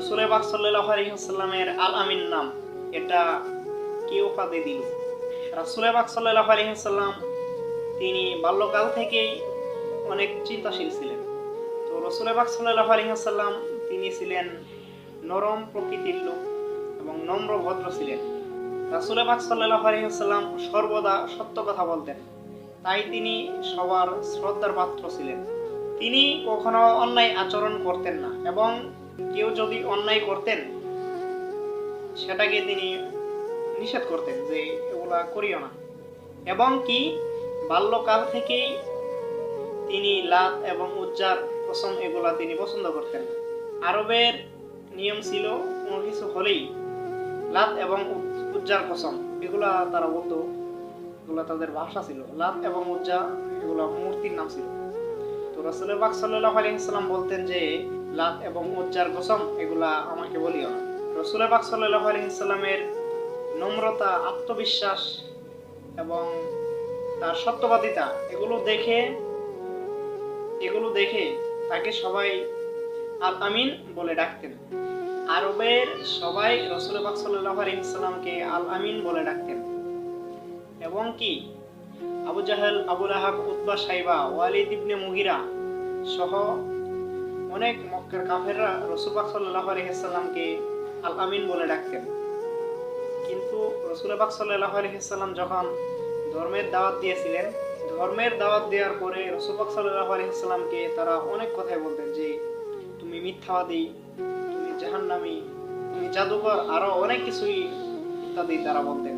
রাসূল পাক সাল্লাল্লাহু আলাইহি ওয়াসাল্লামের আল আমিন নাম এটা কে উপাধি দিল? রাসূল পাক সাল্লাল্লাহু আলাইহি ওয়াসাল্লাম তিনি বাল্যকাল থেকেই অনেক চিন্তাশীল ছিলেন। তো রাসূল পাক সাল্লাল্লাহু আলাইহি ওয়াসাল্লাম তিনি ছিলেন নরম প্রকৃতির লোক এবং নম্র ভদ্র ছিলেন। রাসূল পাক সাল্লাল্লাহু আলাইহি ওয়াসাল্লাম সর্বদা সত্য কথা বলতেন, তাই তিনি সবার শ্রদ্ধার পাত্র ছিলেন। তিনি কখনো অন্যায় আচরণ করতেন না এবং কেউ যদি অন্যায় করতেন সেটাকে তিনি নিষেধ করতেন যে এগুলা করিও না। এবং কি বাল্যকাল থেকেই তিনি লাত এবং উজ্জার কসম এগুলা তিনি পছন্দ করতেন। আরবের নিয়ম ছিল কোনো কিছু হলেই লাত এবং উজ্জার কসম এগুলা তারা বলতো, এগুলা তাদের ভাষা ছিল। লাত এবং উজ্জা এগুলা মূর্তির নাম ছিল। তো রাসূল পাক সাল্লাল্লাহু আলাইহি ওয়াসাল্লাম বলতেন যে লাত এবং উজ্জার কসম এগুলা আমাকে বলিও না। রাসূল পাক সাল্লাল্লাহু আলাইহি ওয়াসাল্লামের নম্রতা, আত্মবিশ্বাস এবং তার সত্যবাদিতা এগুলো দেখে তাকে সবাই আল আমিন বলে ডাকতেন। আরবের সবাই রাসূল পাক সাল্লাল্লাহু আলাইহি ওয়াসাল্লামকে আল আমিন বলে ডাকতেন। এবং কি আবু জাহেল, আবু লাহাব, উতবা, সাইবা, ওয়ালিদ ইবনে মুগিরা সহ অনেক মক্কার কাফেররা রাসূল পাক সাল্লাল্লাহু আলাইহি ওয়াসাল্লামকে আল আমিন বলে ডাকতেন। কিন্তু রাসূল পাক সাল্লাল্লাহু আলাইহি ওয়াসাল্লাম যখন ধর্মের দাওয়াত দিয়েছিলেন, ধর্মের দাওয়াত দেওয়ার পরে রাসূল পাক সাল্লাল্লাহু আলাইহি ওয়াসাল্লামকে তারা অনেক কথাই বলতেন যে তুমি মিথ্যাবাদী, তুমি জাহান্নামী, তুমি জাদুকর, আরো অনেক কিছুই ইত্যাদি তারা বলতেন।